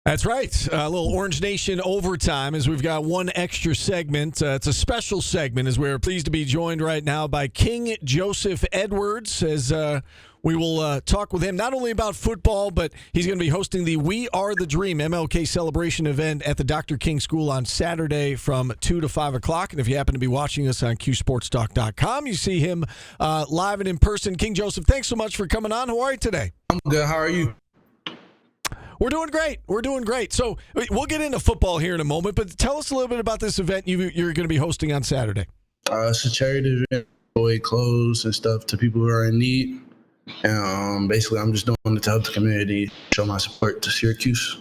That's right. A little Orange Nation overtime as we've got one extra segment. It's a special segment as we're pleased to be joined right now by KingJoseph Edwards as we will talk with him not only about football, but he's going to be hosting the We Are the Dream MLK celebration event at the Dr. King School on Saturday from 2 to 5 o'clock. And if you happen to be watching us on QSportsTalk.com, you see him live and in person. KingJoseph, thanks so much for coming on. How are you today? I'm good. How are you? We're doing great. We're doing great. So we'll get into football here in a moment, but tell us a little bit about this event you're going to be hosting on Saturday. It's a charity event, away clothes and stuff to people who are in need. And basically, I'm just doing it to help the community, show my support to Syracuse.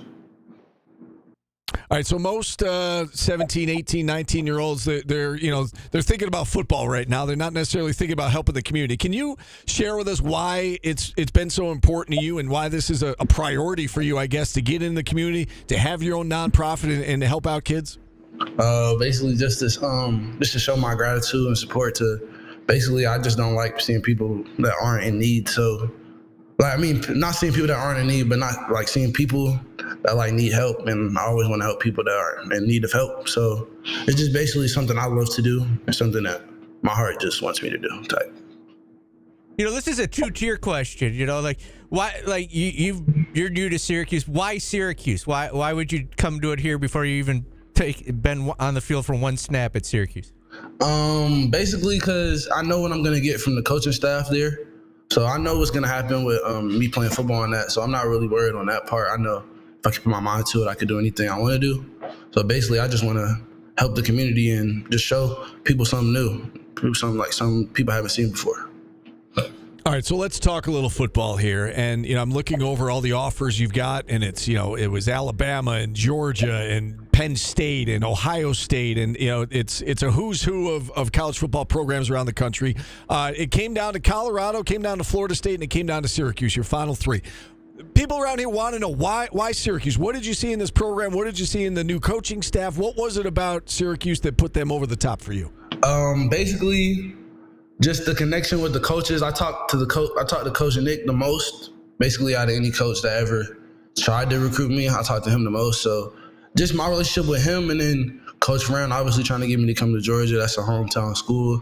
All right, so most 17, 18, 19-year-olds, they're thinking about football right now. They're not necessarily thinking about helping the community. Can you share with us why it's been so important to you and why this is a priority for you, I guess, to get in the community, to have your own nonprofit and to help out kids? Basically, just to show my gratitude and support to. Basically, I just don't like seeing people that aren't in need. So, not seeing people that aren't in need, but not like seeing people that need help. And I always want to help people that are in need of help. So it's just basically something I love to do and something that my heart just wants me to do. Type. This is a two-tier question. Why? You're new to Syracuse. Why Syracuse? Why would you come do it here before you even been on the field for one snap at Syracuse? Basically, because I know what I'm going to get from the coaching staff there. So I know what's going to happen with me playing football on that. So I'm not really worried on that part. I know if I keep my mind to it, I could do anything I want to do. So basically, I just want to help the community and just show people something new, some people haven't seen before. All right, so let's talk a little football here. And, I'm looking over all the offers you've got, and it's, it was Alabama and Georgia and Penn State and Ohio State, and, it's a who's who of college football programs around the country. It came down to Colorado, came down to Florida State, and it came down to Syracuse, your final three. People around here want to know why Syracuse? What did you see in this program? What did you see in the new coaching staff? What was it about Syracuse that put them over the top for you? Basically, just the connection with the coaches. I talked to Coach Nick the most, basically out of any coach that ever tried to recruit me. I talked to him the most. So just my relationship with him, and then Coach Brown obviously trying to get me to come to Georgia. That's a hometown school.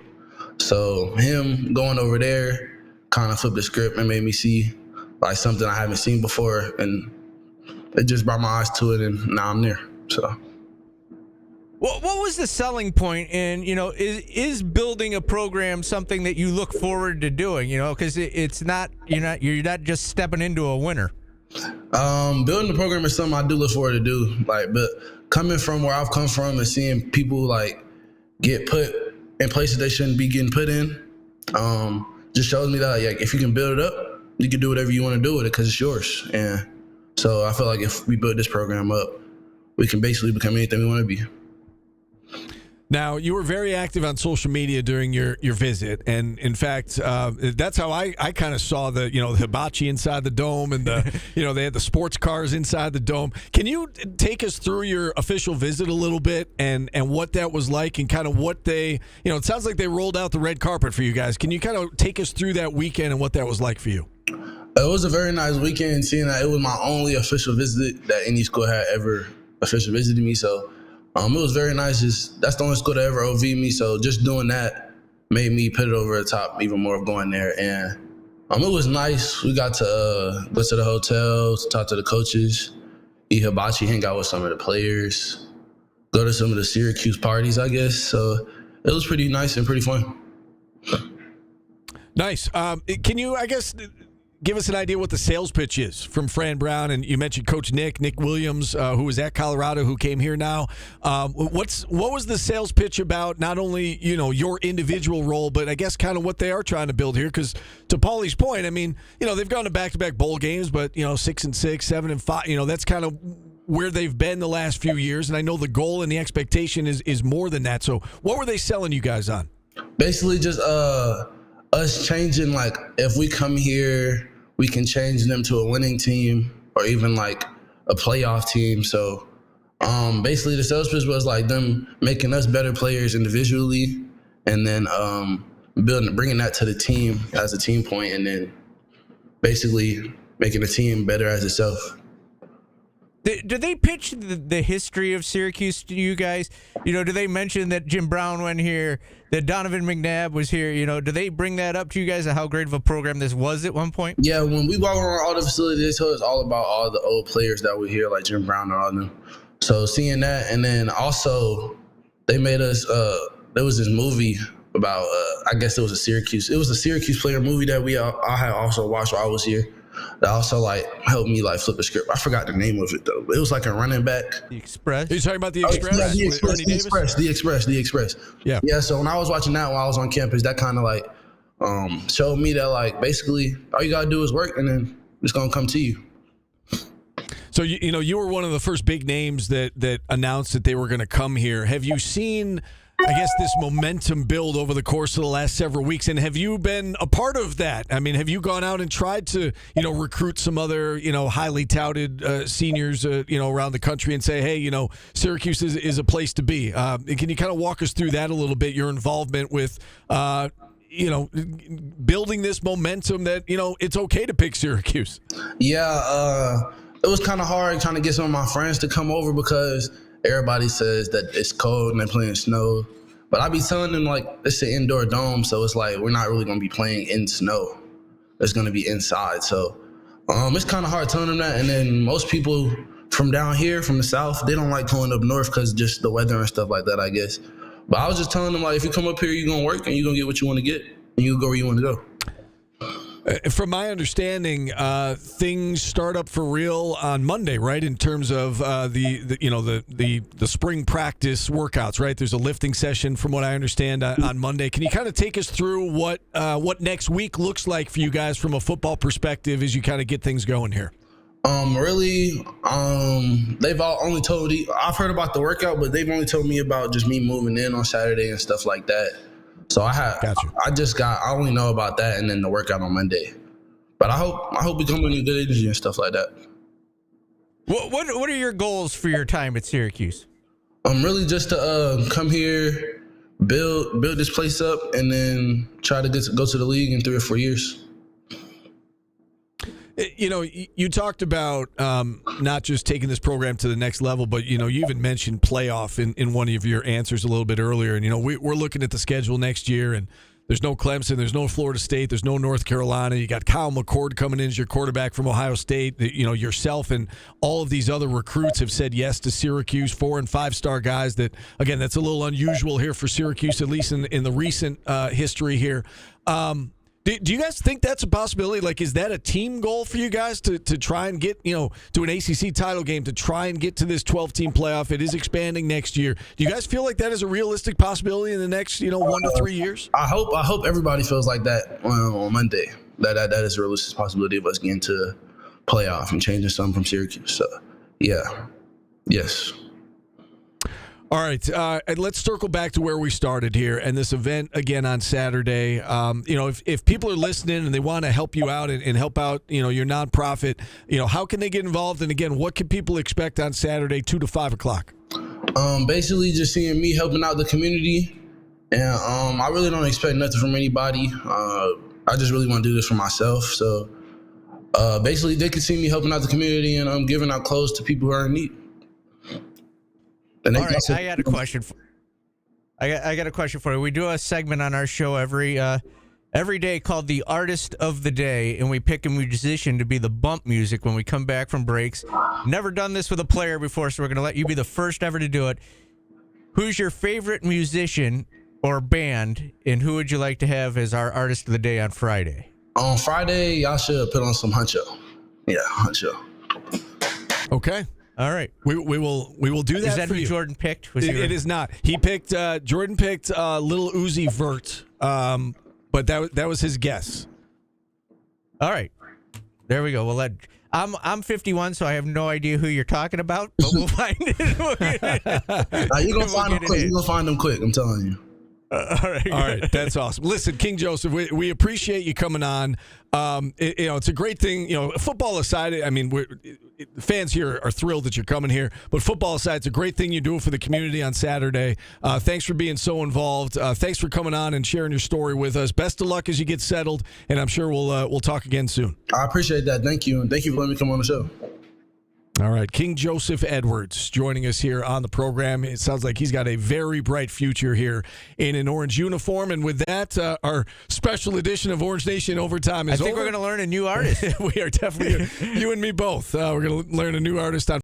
So him going over there kind of flipped the script and made me see something I haven't seen before, and it just brought my eyes to it, and now I'm there. So. What was the selling point? And is building a program something that you look forward to doing? Because it's not you're not just stepping into a winner. Building the program is something I do look forward to do. But coming from where I've come from and seeing people get put in places they shouldn't be getting put in, just shows me that if you can build it up, you can do whatever you want to do with it because it's yours. And so I feel like if we build this program up, we can basically become anything we want to be. Now, you were very active on social media during your visit, and in fact, that's how I kind of saw the hibachi inside the dome, and they had the sports cars inside the dome. Can you take us through your official visit a little bit and what that was like, and kind of what they it sounds like they rolled out the red carpet for you guys. Can you kind of take us through that weekend and what that was like for you? It was a very nice weekend, seeing that it was my only official visit that any school had ever officially visited me. So. It was very nice. That's the only school that ever OV'd me, so just doing that made me put it over the top even more of going there. And it was nice. We got to go to the hotel, talk to the coaches, eat hibachi, hang out with some of the players, go to some of the Syracuse parties, I guess. So it was pretty nice and pretty fun. Nice. Can you, give us an idea what the sales pitch is from Fran Brown? And you mentioned Coach Nick Williams, who was at Colorado, who came here now. What was the sales pitch about? Not only your individual role, but I guess kind of what they are trying to build here. Because to Paulie's point, they've gone to back-to-back bowl games, but 6-6, 7-5. That's kind of where they've been the last few years. And I know the goal and the expectation is more than that. So what were they selling you guys on? Basically, just us changing. If we come here, we can change them to a winning team or even a playoff team. So basically the sales pitch was them making us better players individually, and then bringing that to the team as a team point, and then basically making the team better as itself. Do they pitch the history of Syracuse to you guys? Do they mention that Jim Brown went here, that Donovan McNabb was here? Do they bring that up to you guys, how great of a program this was at one point? Yeah, when we walk around all the facilities, they told us all about all the old players that were here, like Jim Brown and all of them. So seeing that, and then also they made us. There was this movie about. I guess it was a Syracuse player movie that I had also watched while I was here. That also helped me flip a script. I forgot the name of it though. But it was like a running back. The Express. Are you talking about the Express? Yeah, the Express. Ernie Davis? The Express. Yeah. Yeah. So when I was watching that while I was on campus, that kind of showed me that basically all you gotta do is work, and then it's gonna come to you. So you were one of the first big names that announced that they were going to come here. Have you seen, I guess, this momentum build over the course of the last several weeks, and have you been a part of that? I mean, have you gone out and tried to recruit some other highly touted seniors around the country and say, hey, Syracuse is a place to be? Can you kind of walk us through that a little bit? Your involvement with building this momentum that it's okay to pick Syracuse. Yeah. It was kind of hard trying to get some of my friends to come over because everybody says that it's cold and they're playing snow. But I be telling them, it's an indoor dome, so it's we're not really going to be playing in snow. It's going to be inside. So it's kind of hard telling them that. And then most people from down here, from the South, they don't like going up north because just the weather and stuff like that, I guess. But I was just telling them, if you come up here, you're going to work and you're going to get what you want to get. And you go where you want to go. From my understanding, things start up for real on Monday, right? In terms of the spring practice workouts, right? There's a lifting session, from what I understand, on Monday. Can you kind of take us through what next week looks like for you guys from a football perspective as you kind of get things going here? They've all only told me, I've heard about the workout, but they've only told me about just me moving in on Saturday and stuff like that. So I only know about that and then the workout on Monday. But I hope we come in with good energy and stuff like that. What are your goals for your time at Syracuse? Really just to come here, build this place up, and then try to go to the league in 3 or 4 years. You talked about not just taking this program to the next level, but, you even mentioned playoff in one of your answers a little bit earlier. And, we're looking at the schedule next year, and there's no Clemson, there's no Florida State, there's no North Carolina. You got Kyle McCord coming in as your quarterback from Ohio State. Yourself and all of these other recruits have said yes to Syracuse, 4- and 5-star guys that, again, that's a little unusual here for Syracuse, at least in the recent history here. Do you guys think that's a possibility? Is that a team goal for you guys to try and get, to an ACC title game, to try and get to this 12-team playoff? It is expanding next year. Do you guys feel like that is a realistic possibility in the next, 1 to 3 years? I hope everybody feels like that on Monday. That is a realistic possibility of us getting to playoff and changing something from Syracuse. So, yeah. Yes. All right, let's circle back to where we started here and this event again on Saturday. If people are listening and they want to help you out and help out, your nonprofit, how can they get involved? And again, what can people expect on Saturday, 2 to 5 o'clock? Basically just seeing me helping out the community. And I really don't expect nothing from anybody. I just really want to do this for myself. So basically they can see me helping out the community and I'm giving out clothes to people who are in need. All right, I got a question. I got a question for you. We do a segment on our show every day called the Artist of the Day, and we pick a musician to be the bump music when we come back from breaks. Never done this with a player before, so we're going to let you be the first ever to do it. Who's your favorite musician or band, and who would you like to have as our Artist of the Day on Friday? On Friday, y'all should put on some Huncho. Yeah, Huncho. Okay. All right, we will do that. Is that for who you. Jordan picked? It is not. He picked Jordan picked Lil Uzi Vert, but that was his guess. All right, there we go. Well, I'm 51, so I have no idea who you're talking about, but we'll find it. You're gonna find them quick. You're gonna find them quick. I'm telling you. All right, that's awesome. Listen, King Joseph, we appreciate you coming on. It's a great thing. Football aside, I mean, fans here are thrilled that you're coming here. But football aside, it's a great thing you do for the community on Saturday. Thanks for being so involved. Thanks for coming on and sharing your story with us. Best of luck as you get settled, and I'm sure we'll talk again soon. I appreciate that. Thank you, and thank you for letting me come on the show. All right, King Joseph Edwards joining us here on the program. It sounds like he's got a very bright future here in an orange uniform. And with that, our special edition of Orange Nation Overtime is over. I think we're going to learn a new artist. We are definitely, you and me both. We're going to learn a new artist on